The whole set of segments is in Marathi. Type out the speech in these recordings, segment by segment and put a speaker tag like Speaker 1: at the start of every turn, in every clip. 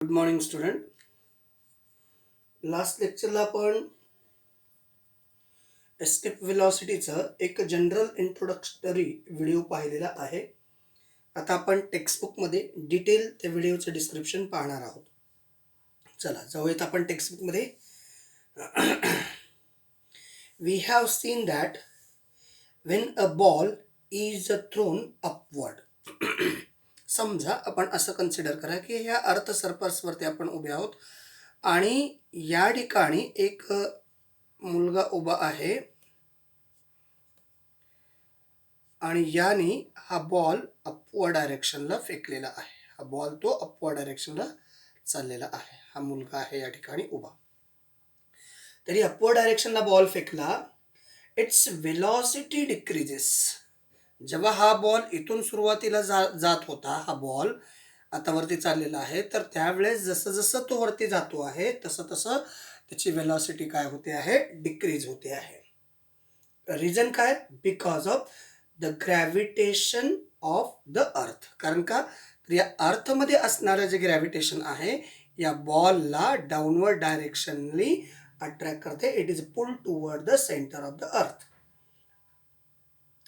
Speaker 1: Good morning student. लास्ट लेक्चरला आपण एस्केप वेलॉसिटीचं एक जनरल इंट्रोडक्टरी व्हिडिओ पाहिलेला आहे. आता आपण टेक्स्टबुकमध्ये डिटेल त्या व्हिडिओचं डिस्क्रिप्शन पाहणार आहोत. चला जाऊयात आपण टेक्स्टबुकमध्ये. We have seen that when a ball is thrown upward. समजा आपण असं कन्सिडर करा की ह्या अर्थ सरफेसवरती आपण उभे आहोत आणि या ठिकाणी एक मुलगा उभा आहे आणि याने हा बॉल अपवर्ड डायरेक्शनला फेकलेला आहे. हा बॉल तो अपवर्ड डायरेक्शनला चाललेला आहे. हा मुलगा आहे या ठिकाणी उभा. तरी अपवर्ड डायरेक्शनला बॉल फेकला. It's velocity decreases. जेव्हा हा बॉल इथून सुरुवातीला जात होता, हा बॉल आता वरती चाललेला आहे, तर त्यावेळेस जसं जसं तो वरती जातो आहे तसं तसं त्याची वेलॉसिटी काय होते आहे, डिक्रीज होते आहे. रिझन काय? Because of the gravitation of the अर्थ. कारण का? तर या अर्थमध्ये असणारं जे ग्रॅव्हिटेशन आहे या बॉलला डाऊनवर्ड डायरेक्शनली अट्रॅक्ट करते. It is pull toward the centre of the earth.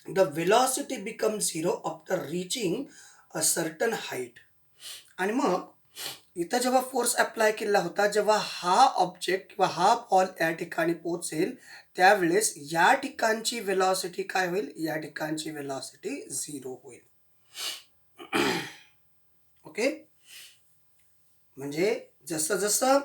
Speaker 1: The velocity become zero after reaching a certain height. आणि मग इथं जेव्हा फोर्स अप्लाय केला होता, जेव्हा हा ऑब्जेक्ट किंवा हा बॉल या ठिकाणी पोहोचेल त्यावेळेस या ठिकाणची वेलॉसिटी काय होईल? या ठिकाणची वेलॉसिटी झिरो होईल. ओके. म्हणजे जसं जसं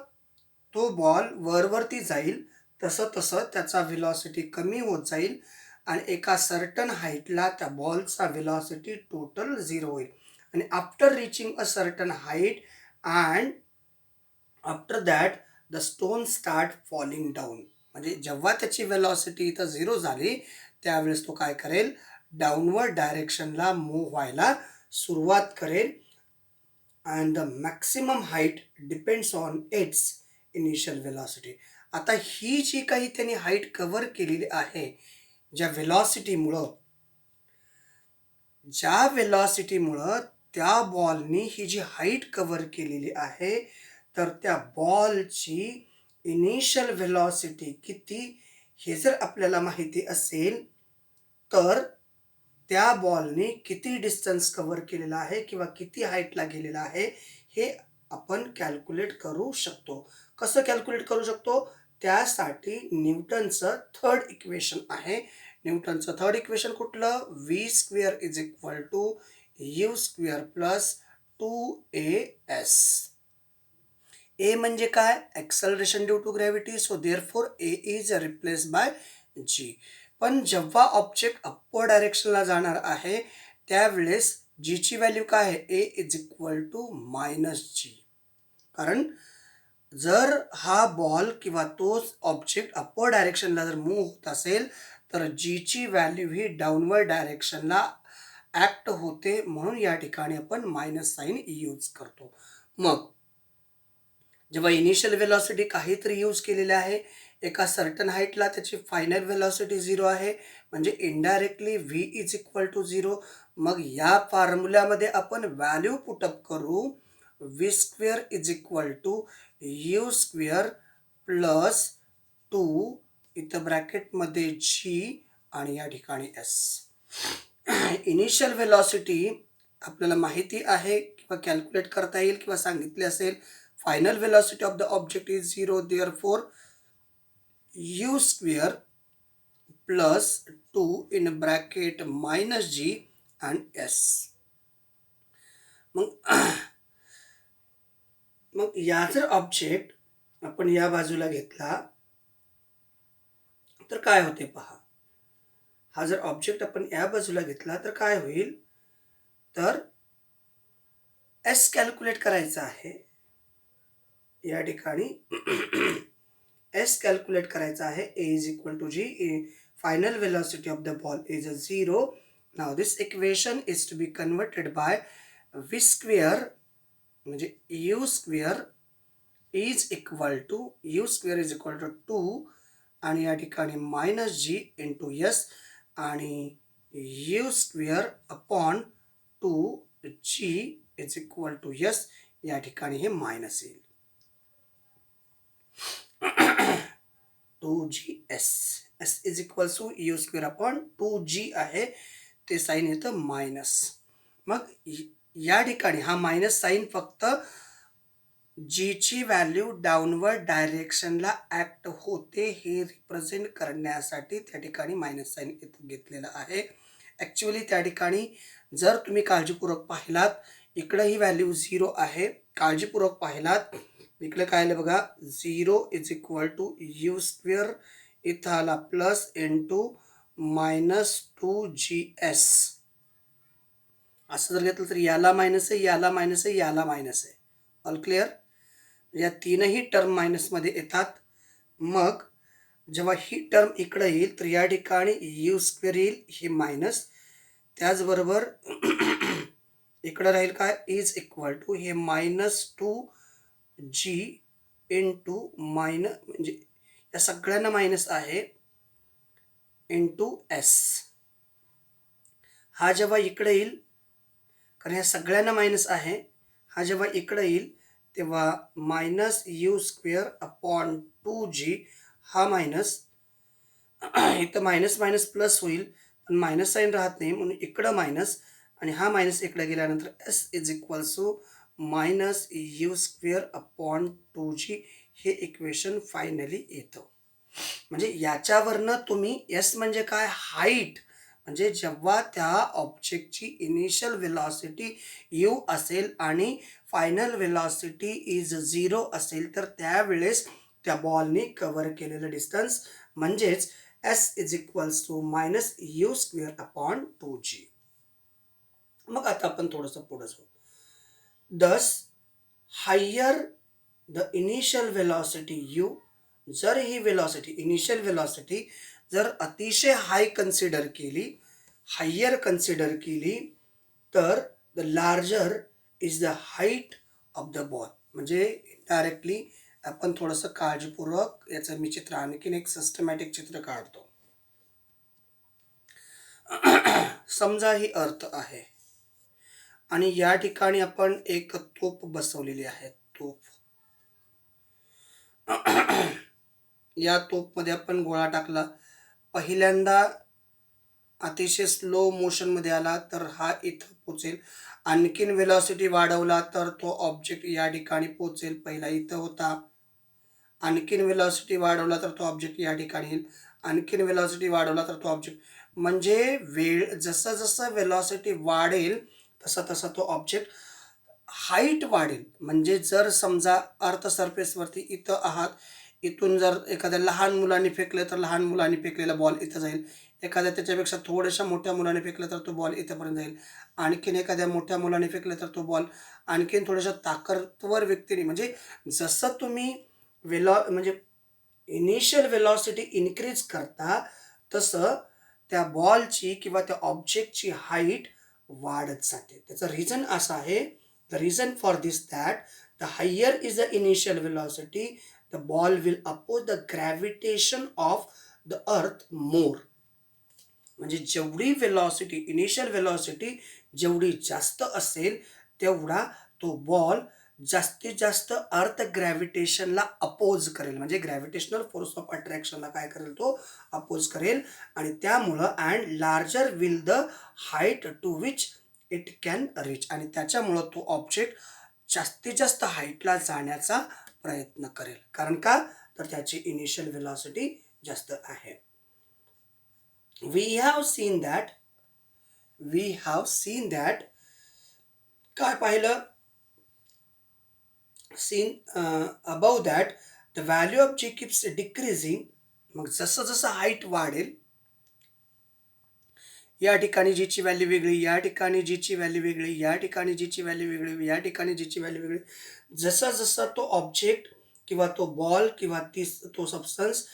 Speaker 1: तो बॉल वरवरती जाईल तसं तसं त्याचा वेलॉसिटी कमी होत जाईल आणि एका सर्टन हाईटला त्या बॉलचा वेलॉसिटी टोटल झिरो होईल. आणि after reaching a certain height and after that the stone start falling down. म्हणजे जेव्हा त्याची वेलॉसिटी इथं झिरो झाली त्यावेळेस तो काय करेल? डाऊनवर्ड डायरेक्शनला मूव्ह व्हायला सुरुवात करेल. And the maximum height depends on it's initial velocity. आता ही जी काही त्यांनी हाईट कव्हर केलेली आहे, ज्या वेलॉसिटीमुळं त्या बॉलनी ही जी हाईट कव्हर केलेली आहे, तर त्या बॉलची इनिशियल वेलॉसिटी किती हे जर आपल्याला माहिती असेल तर त्या बॉलने किती डिस्टन्स कव्हर केलेला आहे किंवा किती हाईटला गेलेला आहे हे आपण कॅल्क्युलेट करू शकतो. कसं कॅल्क्युलेट करू शकतो? त्यासाठी न्यूटनचं थर्ड इक्वेशन आहे. न्यूटनचं थर्ड इक्वेशन कुठलं? V square is equal to U square plus 2as. A म्हणजे काय? Acceleration due to gravity. So therefore A is replaced by G. पण जेव्हा ऑब्जेक्ट अपवर्ड डायरेक्शनला जाणार आहे त्यावेळेस जीची व्हॅल्यू काय आहे? A is equal to minus जी. कारण जर हा बॉल किंवा तोच ऑब्जेक्ट अपवर्ड डायरेक्शनला जर मूव्ह होत असेल तर जीची व्हॅल्यू ही डाऊनवर्ड डायरेक्शनला ॲक्ट होते, म्हणून या ठिकाणी आपण मायनस साईन यूज करतो. मग जेव्हा इनिशियल वेलॉसिटी काहीतरी यूज केलेले आहे, एका सर्टन हाईटला त्याची फायनल वेलॉसिटी झिरो आहे, म्हणजे indirectly V is equal to zero. मग या फॉर्म्युल्यामध्ये आपण व्हॅल्यू पुटअप करू. V square is equal to U square plus 2 इथं ब्रॅकेटमध्ये जी आणि या ठिकाणी एस. इनिशियल वेलॉसिटी आपल्याला माहिती आहे किंवा कॅल्क्युलेट करता येईल किंवा सांगितले असेल. Final velocity of the object is zero. Therefore U square plus 2 in bracket minus G and S. मग या जर ऑब्जेक्ट आपण या बाजूला घेतला तर काय होते पहा. हा जर ऑब्जेक्ट आपण या बाजूला घेतला तर काय होईल? तर एस कॅल्क्युलेट करायचा आहे या ठिकाणी. एस कॅल्क्युलेट करायचा आहे. A is equal to G. Final velocity of the ball is 0. Now this equation is to be converted by V square म्हणजे U square is equal to U square is equal to 2 आणि या ठिकाणी मायनस जी इंटू एस आणि U square upon 2 G is equal to S. या ठिकाणी हे मायनस येईल. 2gs s is equals to U square upon 2g आहे, ते साईन येतं मायनस. मग या ठिकाणी हा मायनस साईन फक्त जी ची व्हॅल्यू डाऊनवर्ड डायरेक्शनला ॲक्ट होते हे रिप्रेझेंट करण्यासाठी त्या ठिकाणी मायनस साईन घेतलेलं आहे. ॲक्च्युअली त्या ठिकाणी जर तुम्ही काळजीपूर्वक पाहिलात, इकडं ही व्हॅल्यू 0 आहे. काळजीपूर्वक पाहिलात, इकडे काय आलं बघा, 0 is equal to U square, इथं आला प्लस इंटू मायनस 2gs. असं जर घेतलं तर याला मायनस आहे, याला मायनस आहे, याला मायनस आहे. All clear? या तीनही टर्म मायनसमध्ये येतात. मग जेव्हा ही टर्म इकडे येईल तर या ठिकाणी यू स्क्वेअर येईल, हे मायनस. त्याचबरोबर इकडं राहील काय, इज इक्वल टू हे मायनस 2g इंटू म्हणजे या सगळ्यांना मायनस आहे इंटू एस. हा जेव्हा इकडे येईल, कारण ह्या सगळ्यांना मायनस आहे, हा जेव्हा इकडे येईल तेव्हा minus U square upon 2g, हा मायनस इथं मायनस मायनस प्लस होईल, पण मायनस साईन राहत नाही म्हणून इकडं मायनस, आणि हा मायनस इकडे गेल्यानंतर S is equals to minus U square upon 2g, हे इक्वेशन फायनली येतं. म्हणजे याच्यावरनं तुम्ही एस म्हणजे काय, हाईट, म्हणजे जेव्हा त्या ऑब्जेक्टची इनिशियल वेलॉसिटी यू असेल आणि फायनल वेलॉसिटी इज 0 असेल तर त्यावेळेस त्या बॉलने कव्हर केलेलं डिस्टन्स म्हणजेच S is equals to minus U square upon 2g. मग आता आपण थोडंसं पुढं जाऊ. Thus higher the initial velocity U, जर ही वेलॉसिटी, इनिशियल वेलॉसिटी जर अतिशय हाय कन्सिडर केली, हायर कन्सिडर केली, तर the larger is the height of the ball. म्हणजे डायरेक्टली आपण थोडंसं काळजीपूर्वक याचं मी चित्र, आणखीन एक सिस्टमॅटिक चित्र काढतो. समजा ही अर्थ आहे आणि या ठिकाणी आपण एक तोफ बसवलेली आहे. तोफ या तोफमध्ये आपण गोळा टाकला, पहिल्यांदा अतिशय स्लो मोशनमध्ये आला तर हा इथं पोचेल, आणखीन वेलॉसिटी वाढवला तर तो ऑब्जेक्ट या ठिकाणी पोचेल, पहिला इथं होता. आणखीन वेलॉसिटी वाढवला तर तो ऑब्जेक्ट या ठिकाणी येईल, आणखीन वेलॉसिटी वाढवला तर तो ऑब्जेक्ट, म्हणजे जसं जसं वेलॉसिटी वाढेल तसा तसा तो ऑब्जेक्ट हाईट वाढेल. म्हणजे जर समजा अर्थ सरफेसवरती इथं आहात, इथून जर एखाद्या लहान मुलांनी फेकलं तर लहान मुलांनी फेकलेला बॉल इथं जाईल, एखाद्या त्याच्यापेक्षा थोड्याशा मोठ्या मुलाने फेकलं तर तो बॉल इथंपर्यंत जाईल, आणखीन एखाद्या मोठ्या मुलाने फेकलं तर तो बॉल, आणखीन थोड्याशा ताकदवर व्यक्तीने, म्हणजे जसं तुम्ही म्हणजे इनिशियल वेलॉसिटी इन्क्रीज करता तसं त्या बॉलची किंवा त्या ऑब्जेक्टची हाईट वाढत जाते. त्याचं रिझन असं आहे, the reason for this that the higher is the initial velocity, the ball will oppose the gravitation of the earth more. म्हणजे जेवढी वेलॉसिटी, इनिशियल वेलॉसिटी जेवढी जास्त असेल तेवढा तो बॉल जास्तीत जास्त अर्थ ग्रॅव्हिटेशनला अपोज करेल, म्हणजे ग्रॅव्हिटेशनल फोर्स ऑफ अट्रॅक्शनला काय करेल, तो अपोज करेल, आणि त्यामुळं and larger will the height to which it can reach, आणि त्याच्यामुळं तो ऑब्जेक्ट जास्तीत जास्त हाईटला जाण्याचा प्रयत्न करेल. कारण का, तर त्याची इनिशियल वेलॉसिटी जास्त आहे. we have seen that काय पाहिलं, above that the value of g keeps decreasing. मग जसं जसं हाईट वाढेल, या ठिकाणी जीची व्हॅल्यू वेगळी, या ठिकाणी जीची व्हॅल्यू वेगळी, या ठिकाणी जीची व्हॅल्यू वेगळी, या ठिकाणी जीची व्हॅल्यू वेगळी, जसं जसं तो ऑब्जेक्ट किंवा तो बॉल किंवा तो सबस्टन्स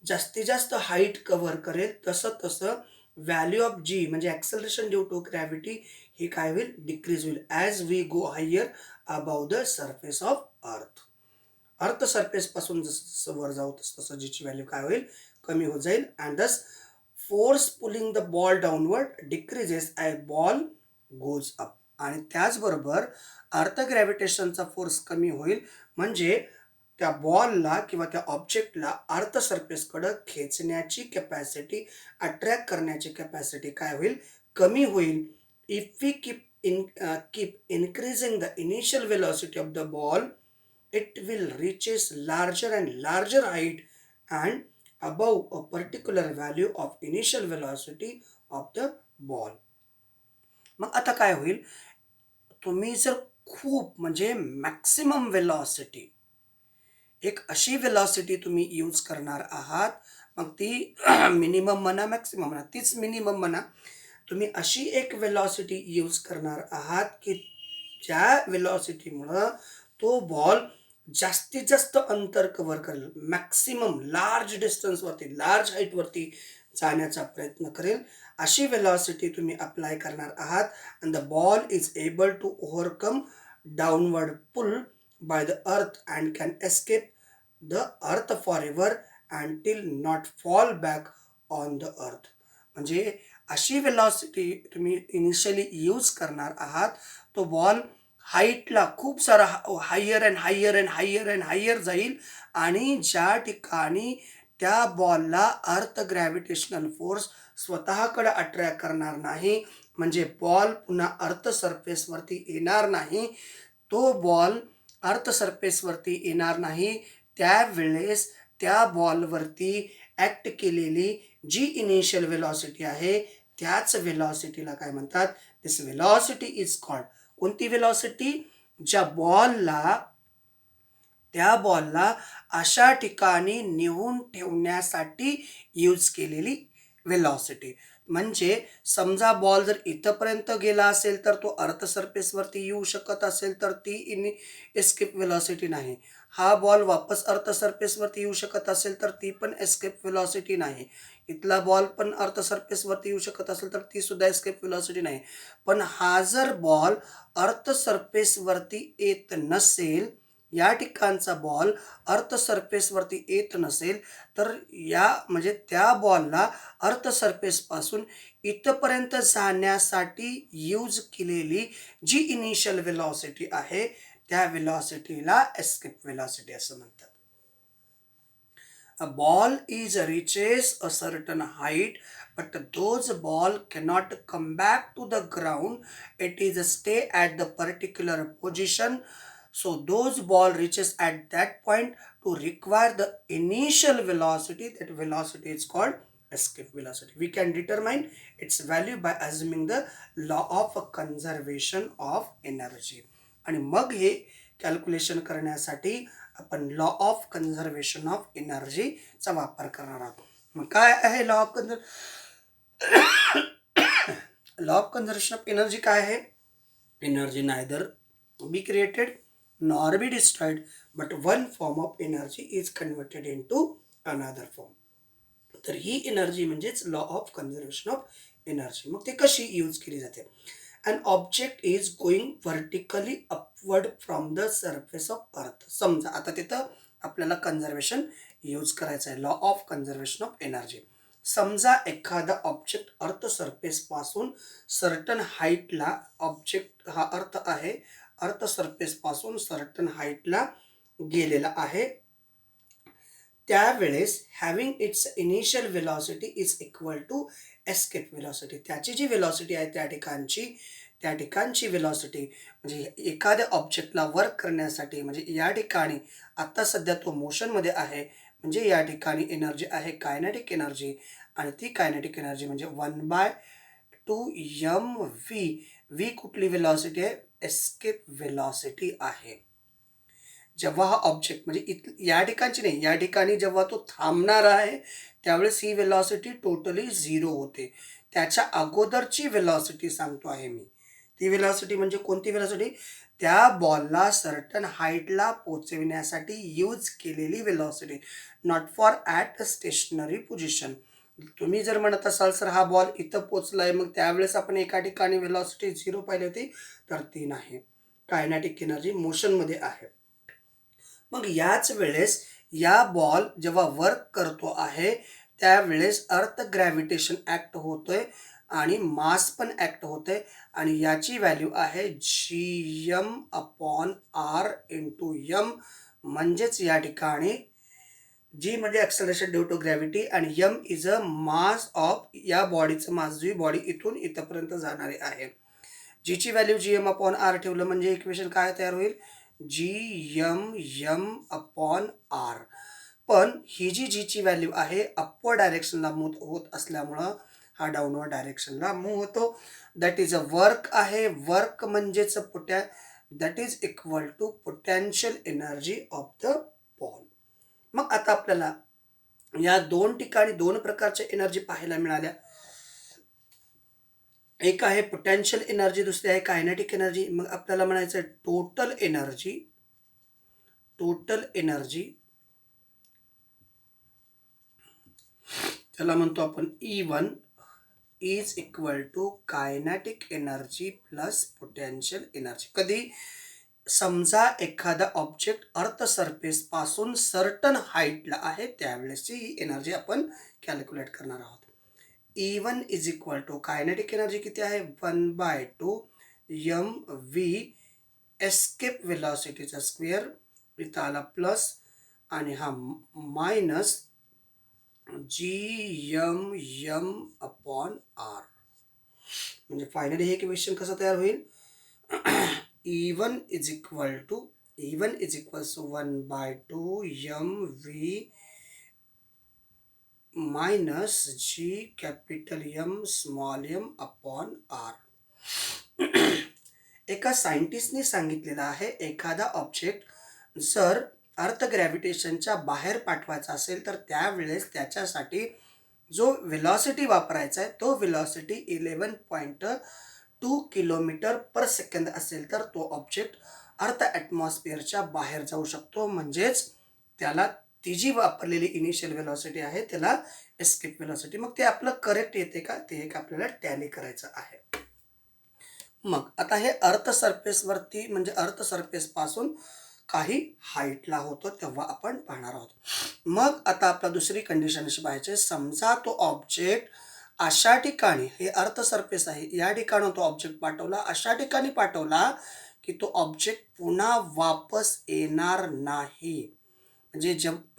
Speaker 1: जास्तीत जास्त हाईट कव्हर करेल तसं तसं व्हॅल्यू ऑफ जी म्हणजे ॲक्सेलरेशन ड्यू टू ग्रॅव्हिटी ही काय होईल, डिक्रीज होईल, as we go higher above the surface of earth. Earth सरफेसपासून जसं जसं वर जाऊ तसं तसं जीची व्हॅल्यू काय होईल, कमी होत जाईल. अँड दस force pulling the ball downward decreases as ball goes up. आणि त्याचबरोबर अर्थ ग्रॅव्हिटेशनचा फोर्स कमी होईल, म्हणजे त्या बॉलला किंवा त्या ऑब्जेक्टला अर्थ सरफेसकडं खेचण्याची कॅपॅसिटी, अट्रॅक्ट करण्याची कॅपॅसिटी काय होईल, कमी होईल. If we keep increasing the initial velocity of the ball, it will reaches larger and larger height and above a particular value of initial velocity of the ball. मग आता काय होईल, तुम्ही जर खूप म्हणजे मॅक्सिमम वेलॉसिटी, एक अशी वेलॉसिटी तुम्ही यूज करणार आहात, मग ती मिनिमम म्हणा मॅक्सिमम म्हणा, तीच मिनिमम म्हणा, तुम्ही अशी एक वेलॉसिटी यूज करणार आहात की ज्या वेलॉसिटीमुळं तो बॉल जास्तीत जास्त अंतर कव्हर करेल, मॅक्सिमम लार्ज डिस्टन्सवरती, लार्ज हाईटवरती जाण्याचा प्रयत्न करेल. अशी वेलॉसिटी तुम्ही अप्लाय करणार आहात and the ball is able to overcome downward pull by the earth and can escape the earth forever and till not fall back on the earth. म्हणजे अशी वेलॉसिटी तुम्ही इनिशियली यूज करणार आहात, तो बॉल हाईटला खूप सारा higher and higher and higher and higher जाईल आणि ज्या ठिकाणी त्या बॉलला अर्थ ग्रॅव्हिटेशनल फोर्स स्वतःकडे अट्रॅक्ट करणार नाही, म्हणजे बॉल पुन्हा अर्थ सरफेसवरती येणार नाही, तो बॉल अर्थ सरफेसवरती येणार नाही, त्यावेळेस त्या बॉलवरती ॲक्ट केलेली जी इनिशियल वेलॉसिटी आहे, त्याच वेलॉसिटीला काय म्हणतात, दिस वेलॉसिटी इज कॉल्ड, कोणती वेलॉसिटी, ज्या बॉलला, त्या बॉलला अशा ठिकाणी नेऊन ठेवण्यासाठी यूज केलेली वेलॉसिटी. म्हणजे समजा बॉल जर इथपर्यंत गेला असेल तर तो अर्थ सरफेसवरती येऊ शकत असेल तर ती एस्केप वेलॉसिटी नाही. हा बॉल वापस अर्थ सरफेसवरती येऊ शकत असेल तर ती पण एस्केप वेलॉसिटी नाही. इथला बॉल पण अर्थ सरफेसवरती येऊ शकत असेल तर ती सुद्धा एस्केप वेलॉसिटी नाही. पण हा जर बॉल अर्थ सरफेसवरती येत नसेल, या ठिकाणचा बॉल अर्थ सरफेसवरती येत नसेल, तर या म्हणजे त्या बॉलला अर्थ सरफेसपासून इथपर्यंत जाण्यासाठी यूज केलेली जी इनिशियल वेलॉसिटी आहे, त्या वेलॉसिटीला एस्केप वेलॉसिटी असं म्हणतात. A ball is reaches a certain height, but those ball cannot come back to the ground. It is stay at the particular position. So those ball reaches at that point to require the initial velocity. That velocity is called escape velocity. We can determine its value by assuming the law of conservation of energy. आणि मग हे कॅल्क्युलेशन करण्यासाठी आपण लॉ ऑफ कन्झर्वेशन ऑफ एनर्जीचा वापर करणार आहोत. मग काय आहे law of law of conservation of energy काय आहे, energy neither be created nor be destroyed, but one form of energy is converted into another form. तर ही एनर्जी म्हणजेच law of conservation of energy. मग ते कशी यूज केली जाते, an object is going vertically upward from the surface of earth. समजा आता तिथं आपल्याला कन्झर्वेशन यूज करायचं आहे, law of conservation of energy. समजा एखादा ऑब्जेक्ट अर्थ सरफेसपासून सर्टन हाईटला, ऑब्जेक्ट हा अर्थ आहे, अर्थ सरफेसपासून सर्टन हाईटला गेलेला आहे, त्यावेळेस having its initial velocity is equal to escape velocity. त्याची जी वेलॉसिटी आहे त्या ठिकाणची वेलॉसिटी, म्हणजे एखाद्या ऑब्जेक्टला वर्क करण्यासाठी, म्हणजे या ठिकाणी आत्ता सध्या तो मोशनमध्ये आहे, म्हणजे या ठिकाणी एनर्जी आहे कायनेटिक एनर्जी, आणि ती कायनेटिक एनर्जी म्हणजे 1/2 mv. कुठली वेलॉसिटी आहे, एस्केप वेलॉसिटी आहे. जेव्हा हा ऑब्जेक्ट म्हणजे या ठिकाणची नाही, या ठिकाणी जेव्हा तो थांबणार आहे त्यावेळेस ही वेलॉसिटी टोटली 0 होते. त्याच्या अगोदरची वेलॉसिटी सांगतो आहे मी. ती वेलॉसिटी म्हणजे कोणती वेलॉसिटी, त्या बॉलला सर्टन हाईटला पोचविण्यासाठी यूज केलेली velocity, not for at a stationary position. तुम्ही जर म्हणत असाल सर हा बॉल इथं पोचला आहे, मग त्यावेळेस आपण एका ठिकाणी वेलॉसिटी 0 पाहिली होती, तर ती नाही. कायनेटिक एनर्जी मोशनमध्ये आहे. मग याच वेळेस या बॉल जेव्हा वर्क करतो आहे त्यावेळेस अर्थ ग्रॅव्हिटेशन ॲक्ट होतोय, आणि मास पण ॲक्ट होते आणि याची व्हॅल्यू आहे Gm/r इंटू यम. म्हणजेच या ठिकाणी जी म्हणजे ॲक्सलरेशन ड्यू टू ग्रॅव्हिटी आणि M is a mass of या बॉडीचं मास, जी बॉडी इथून इथपर्यंत जाणारी आहे. जीची व्हॅल्यू Gm/r ठेवलं म्हणजे इक्वेशन काय तयार होईल? Gm/r. पण ही जी जीची व्हॅल्यू आहे अपवर्ड डायरेक्शनला मूव्ह होत असल्यामुळं हा डाऊनवर्ड डायरेक्शनला मूव्ह होतो. दॅट इज अ वर्क आहे. वर्क म्हणजेच that is equal to potential energy of the ball. मग आता आपल्याला या दोन ठिकाणी दोन प्रकारच्या एनर्जी पाहायला मिळाल्या. एक आहे पोटेन्शियल एनर्जी, दुसरी आहे कायनेटिक एनर्जी. मग आपल्याला म्हणायचं टोटल एनर्जी त्याला म्हणतो आपण E1 is equal to kinetic energy plus potential energy. कधी समजा एखादा ऑब्जेक्ट अर्थ सरफेस पासून सर्टन हाईटला आहे त्यावेळेसची ही एनर्जी आपण कॅल्क्युलेट करणार आहोत. E1 is equal to kinetic energy किती आहे? 1/2 mv एस्केप वेलॉसिटीचा स्क्वेअर, इथं आला प्लस आणि हा मायनस Gm/r. म्हणजे फायनली हे इक्वेशन कसं तयार होईल? E1 is equals to 1/2 mv minus G capital M small m upon r. एका सायंटिस्टने सांगितलेलं आहे, एखादा ऑब्जेक्ट जर अर्थ ग्रॅव्हिटेशनच्या बाहेर पाठवायचा असेल तर त्यावेळेस त्याच्यासाठी जो वेलॉसिटी वापरायचा आहे तो वेलॉसिटी 11.2 किलोमीटर पर सेकंद असेल तर तो ऑब्जेक्ट अर्थ ॲटमॉस्फिअरच्या बाहेर जाऊ शकतो. म्हणजेच त्याला ती जी वापरलेली इनिशियल वेलॉसिटी आहे त्याला एस्केप वेलॉसिटी. मग ते आपलं करेक्ट येते का ते एक आपल्याला टॅली करायचं आहे. मग आता हे अर्थ सरफेसवरती म्हणजे अर्थ सरफेसपासून काही हाईटला होतो तेव्हा आपण पाहणार आहोत. मग आता आपला दुसरी कंडिशन अशी पाहिजे, समजा तो ऑब्जेक्ट अशा ठिकाणी, हे अर्थ सरफेस आहे, या ठिकाणी तो ऑब्जेक्ट पाठवला, अशा ठिकाणी पाठवला की तो ऑब्जेक्ट पुन्हा वापस येणार नाही. म्हणजे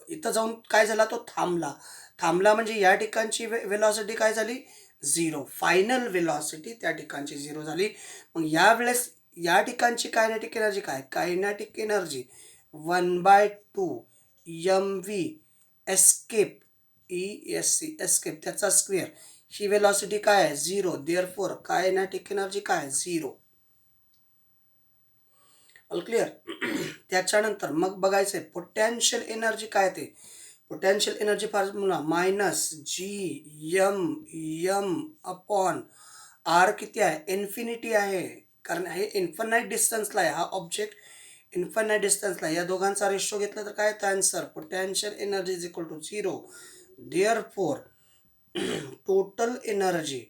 Speaker 1: इथं जाऊन काय झाला, तो थांबला म्हणजे या ठिकाणची वेलॉसिटी काय झाली? 0. फायनल वेलॉसिटी त्या ठिकाणची 0 झाली. मग यावेळेस या ठिकाणची कायनेटिक एनर्जी काय? Kinetic energy 1/2 mv escape escape त्याचा स्क्वेअर. ही वेलॉसिटी काय आहे? 0. देअरफॉर कायनेटिक एनर्जी काय? 0. All clear? त्याच्यानंतर मग बघायचं आहे पोटेन्शियल एनर्जी काय ते. Potential energy formula minus Gm upon r किती आहे? इन्फिनिटी आहे, कारण हे इन्फिनाइट डिस्टन्सला आहे. हा ऑब्जेक्ट इन्फिनाइट डिस्टन्सला आहे. या दोघांचा रेशो घेतला तर काय येतं answer? Potential energy is equal to 0. Therefore total energy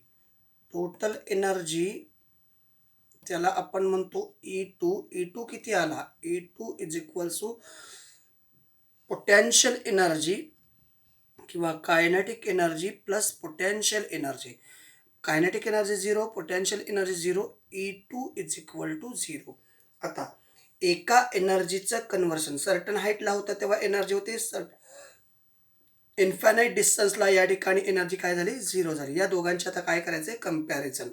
Speaker 1: त्याला आपण म्हणतो E2 किती आला? E2 is equals to potential energy किंवा kinetic energy plus potential energy. Kinetic energy 0, potential energy 0, E2 is equal to 0. आता एका एनर्जीचं कन्व्हर्शन सर्टन हाईटला होतं तेव्हा एनर्जी होती, इन्फायनाईट डिस्टन्सला या ठिकाणी एनर्जी काय झाली? 0 झाली. या दोघांची आता काय करायचं आहे? कंपॅरिझन.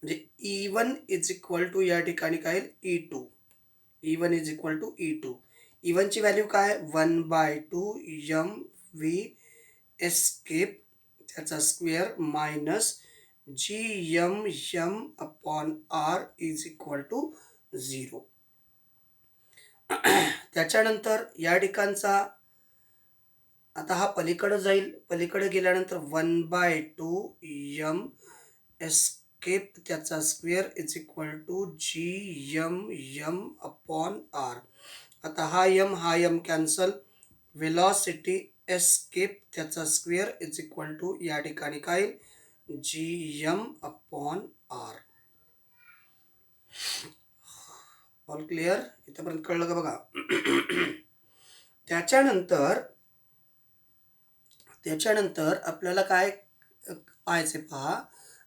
Speaker 1: म्हणजे E1 इज इक्वल टू या ठिकाणी काय येईल? E1 is equal to E2. E1 ची व्हॅल्यू काय? 1/2 mv एस्केप त्याचा square minus Gm upon r is equal to 0. त्याच्यानंतर या ठिकाणचा आता हा पलीकडे जाईल, पलीकडे गेल्यानंतर 1/2 m एस्केप त्याचा square is equal to Gm upon r. आता हा m कॅन्सल, वेलॉसिटी एस्केप त्याचा स्क्वेअर इज इक्वल टू या ठिकाणी काय? Gm upon r. All clear? इथपर्यंत कळलं का बघा? त्याच्यानंतर आपल्याला काय आयचे पहा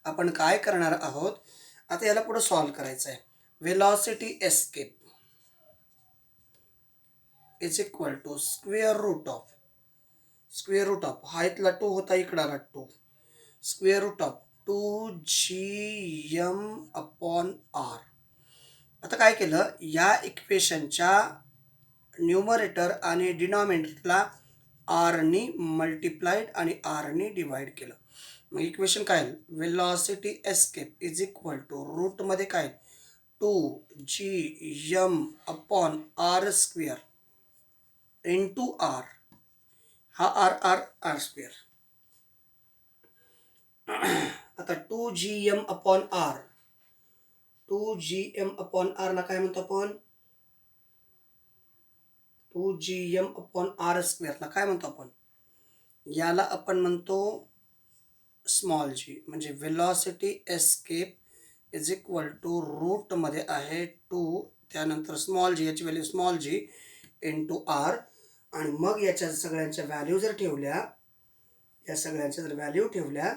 Speaker 1: आपण काय करणार आहोत. आता याला पुढे सॉल्व करायचं आहे. Velocity escape is equal to square root of हा इथला टू होता, इकडं आला two, square root of 2gm upon R. आता काय केलं, या इक्वेशनच्या न्यूमरेटर आणि डिनॉमिनेटरला आरनी मल्टिप्लाइड आणि आरनी डिवाइड केलं. मग इक्वेशन काय आहे, velocity escape is equal to रूटमध्ये काय 2gm upon R square into R, हा आर आर आर स्क्वेअर. आता 2gm upon R, 2gm upon आरला काय म्हणतो आपण, 2gm अपॉन आर स्क्वेअरला काय म्हणतो आपण, याला आपण म्हणतो स्मॉल जी. म्हणजे velocity escape is equal to रूटमध्ये आहे 2, त्यानंतर स्मॉल जी, याची value small G into R. आणि मग याच्या सगळ्यांच्या व्हॅल्यू जर ठेवल्या, या सगळ्यांच्या जर व्हॅल्यू ठेवल्या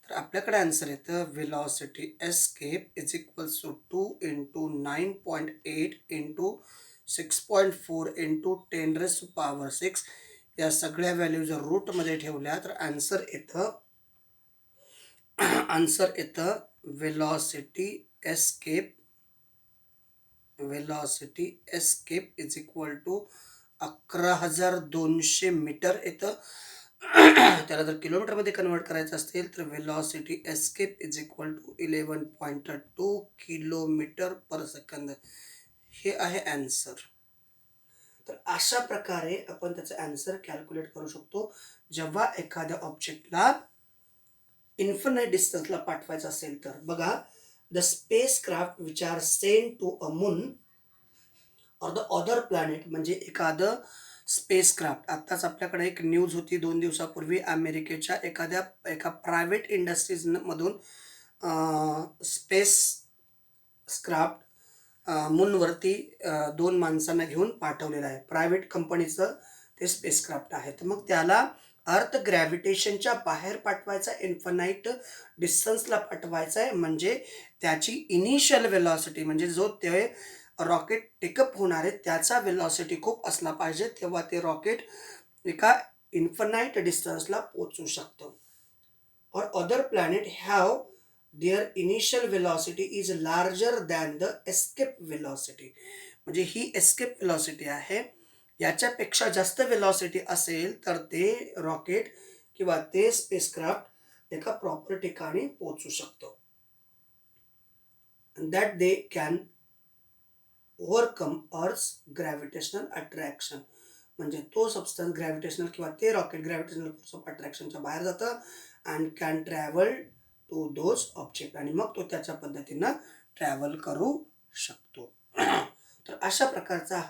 Speaker 1: तर आपल्याकडे आन्सर येतं velocity escape is equals to 2 into 9.8 into 6.4 into 10⁻⁶. या सगळ्या व्हॅल्यू जर रूटमध्ये ठेवल्या तर आन्सर येतं velocity escape is equal to 11,200 metre येतं. त्याला जर किलोमीटरमध्ये कन्वर्ट करायचं असेल तर velocity escape is equal to 11.2 kilometre per second. हे आहे ॲन्सर. तर अशा प्रकारे आपण त्याचं ॲन्सर कॅल्क्युलेट करू शकतो. जेव्हा एखाद्या ऑब्जेक्टला इन्फिनाइट डिस्टन्सला पाठवायचं असेल तर बघा, the spacecraft which are sent to a moon or the other planet, म्हणजे एखादं स्पेस क्राफ्ट. आत्ताच आपल्याकडे एक न्यूज होती 2 दिवसापूर्वी, अमेरिकेच्या एका प्रायव्हेट इंडस्ट्रीजमधून स्पेस क्राफ्ट मूनवरती 2 माणसांना घेऊन पाठवलेलं आहे. प्रायव्हेट कंपनीचं ते स्पेस क्राफ्ट आहे. तर मग त्याला अर्थ ग्रॅव्हिटेशनच्या बाहेर पाठवायचा, इन्फिनाइट डिस्टन्सला पाठवायचा आहे. म्हणजे त्याची इनिशियल वेलॉसिटी, म्हणजे जो ते रॉकेट टेकअप होणार आहे त्याचा वेलॉसिटी खूप असला पाहिजे, तेव्हा ते रॉकेट एका इन्फिनाइट डिस्टन्सला पोहोचू शकतं. और other planet have there initial velocity is larger than the escape velocity. म्हणजे ही एस्केप वेलॉसिटी आहे, याच्यापेक्षा जास्त वेलॉसिटी असेल तर ते रॉकेट किंवा ते स्पेसक्राफ्ट एका प्रॉपर ठिकाणी पोहोचू शकतं. That they can overcome earth's gravitational attraction. म्हणजे तो सबस्टन्स ग्रॅव्हिटेशनल किंवा ते रॉकेट ग्रॅव्हिटेशनल फोर्स ऑफ अट्रॅक्शनच्या बाहेर जातं and can travel to those object, आणि मग तो त्याच्या पद्धतीनं ट्रॅव्हल करू शकतो. तर अशा प्रकारचा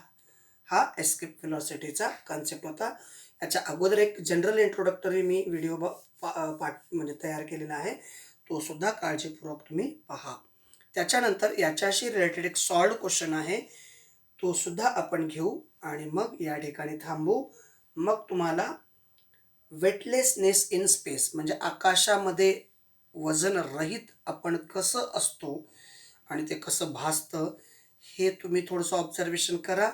Speaker 1: हा एस्केप वेलॉसिटीचा कन्सेप्ट होता. याच्या अगोदर एक जनरल इंट्रोडक्टरी मी व्हिडिओ म्हणजे तयार केलेला आहे, तो सुद्धा काळजीपूर्वक तुम्ही पहा. त्याच्यानंतर याच्याशी रिलेटेड एक सॉल्व्ड क्वेश्चन आहे, तो सुद्धा आपण घेऊ आणि मग या ठिकाणी थांबू. मग तुम्हाला वेटलेसनेस इन स्पेस, म्हणजे आकाशामध्ये वजन रहित आपण कसं असतो आणि ते कसं भासतं, हे तुम्ही थोडंसं ऑब्झर्वेशन करा.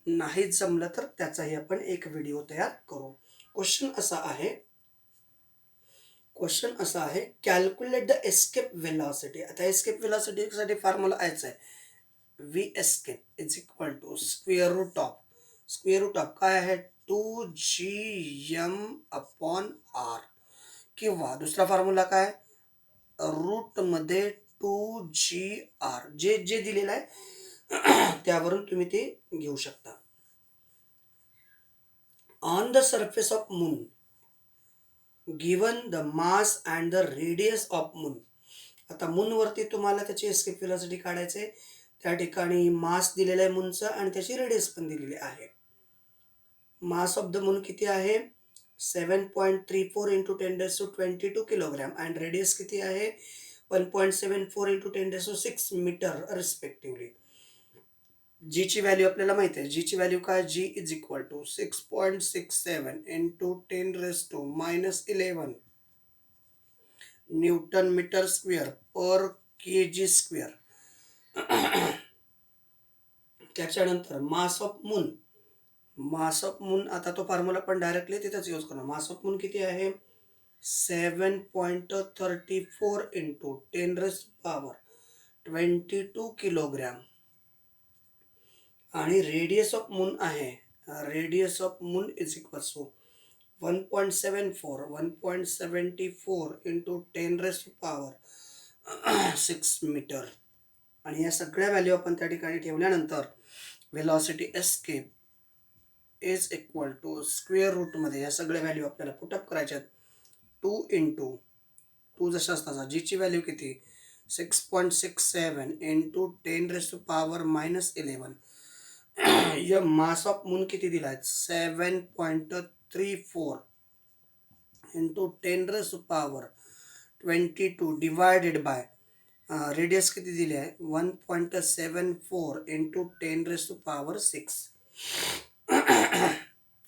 Speaker 1: नाही जमलं तर त्याचाही आपण एक व्हिडिओ तयार करू. क्वेश्चन असा आहे कॅल्क्युलेट द एस्केप वेलॉसिटी. आता एस्केप वेलॉसिटीसाठी फॉर्म्युला यायचा आहे, V escape is equal to square root of काय आहे 2gm अपॉन आर, किंवा दुसरा फॉर्म्युला काय रूटमध्ये 2gr, जे दिलेलं आहे त्यावरून तुम्ही ते घेऊ शकता. On the surface of moon given the mass and the radius of moon. आता मूनवरती तुम्हाला त्याची एस्केप वेलॉसिटी काढायचे, त्या ठिकाणी मास दिलेला आहे मूनचं आणि त्याची रेडियस पण दिलेली आहे. मास ऑफ द मून किती आहे 7.34 इंटू 10⁻22 किलोग्रॅम अँड रेडियस किती आहे 1.74 इंटू 10⁻6 मीटर रिस्पेक्टिव्हली. जीची व्हॅल्यू आपल्याला माहिती आहे, जीची व्हॅल्यू काय, G is equal to 6.67 into 10⁻11 newton metre square per K G square. त्याच्यानंतर मास ऑफ मून आता तो फॉर्म्युला पण डायरेक्टली तिथंच यूज करणार. मास ऑफ मून किती आहे? 7.34 इंटू 10⁻22 किलोग्रॅम. आणि रेडियस ऑफ मून आहे, radius of moon is equals to 1.74 into 10⁻6 metre. आणि या सगळ्या व्हॅल्यू आपण त्या ठिकाणी ठेवल्यानंतर velocity escape is equal to square रूटमध्ये या सगळ्या व्हॅल्यू आपल्याला पुटअप करायच्यात. 2 इंटू 2 जशा असतात जीची व्हॅल्यू किती 6.67 इंटू 10⁻11. या मास ऑफ मून किती दिला आहे 7.34 इंटू 10⁻22 डिवायडेड बाय रेडियस किती दिली आहे 1.74 इंटू 10⁻6.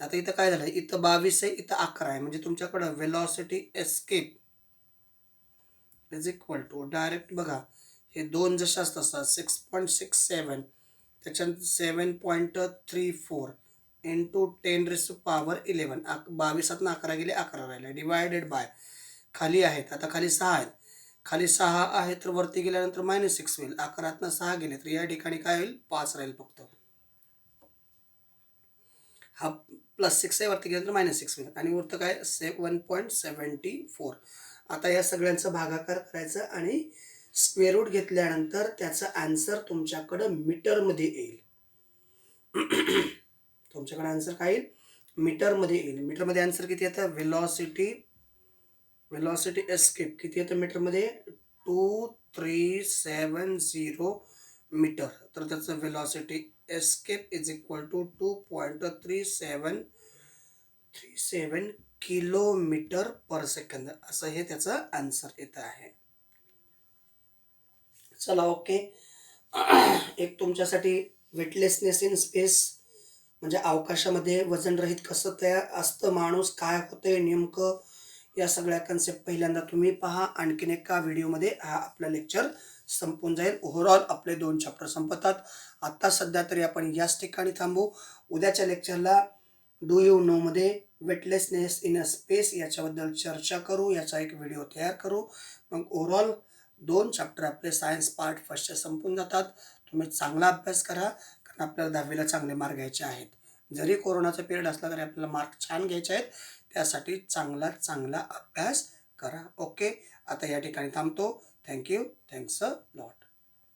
Speaker 1: आता इथं काय झालं, इथं 22 आहे, इथं 11 आहे, म्हणजे तुमच्याकडं velocity escape is equal to direct बघा हे दोन जसे असतात 6.67 त्याच्यानंतर 7.34 इंटू 10⁻11. 22 11 गेले 11 राहिले डिवायडेड बाय खाली आहेत, आता खाली 6 आहेत, खाली 6 आहे तर वरती गेल्यानंतर -6 होईल. 11 6 गेले तर या ठिकाणी काय होईल 5 राहील फक्त. हा +6 आहे, वरती गेल्यानंतर -6 होईल आणि उरतं काय 1.74. आता या सगळ्यांचा भागाकार करायचा आणि स्क्वेअर रूट घेतल्यानंतर त्याचा आन्सर तुमच्याकडं मीटरमध्ये येईल. तुमच्याकडे आन्सर काय येईल मीटरमध्ये येईल. मीटरमध्ये आन्सर किती येतं वेलॉसिटी एस्केप किती येतं मीटरमध्ये 2370 मीटर. तर त्याचं velocity escape is equal to 2.3737 kilometre per second असं हे त्याचं आन्सर येतं आहे. चला ओके. एक तुमच्यासाठी वेटलेसनेस इन स्पेस म्हणजे अवकाशामध्ये वजनरहित कसं तयार असतं, माणूस काय होते नेमकं, या सगळ्या कन्सेप्ट पहिल्यांदा तुम्ही पहा. आणखीन एका व्हिडिओमध्ये हा आपला लेक्चर संपून जाईल. ओव्हरऑल आपले 2 चॅप्टर संपतात. आत्ता सध्या तरी आपण याच ठिकाणी थांबू. उद्याच्या लेक्चरला डू यू नोमध्ये वेटलेसनेस इन अ स्पेस याच्याबद्दल चर्चा करू, याचा एक व्हिडिओ तयार करू. मग ओव्हरऑल 2 चॅप्टर आपले सायन्स पार्ट फर्स्टचे संपून जातात. तुम्ही चांगला अभ्यास करा, कारण आपल्याला 10वीला चांगले मार्क घ्यायचे आहेत. जरी कोरोनाचा पिरियड असला तरी आपल्याला मार्क छान घ्यायचे आहेत, त्यासाठी चांगला अभ्यास करा. ओके, आता या ठिकाणी थांबतो. थँक्यू. Thanks a lot.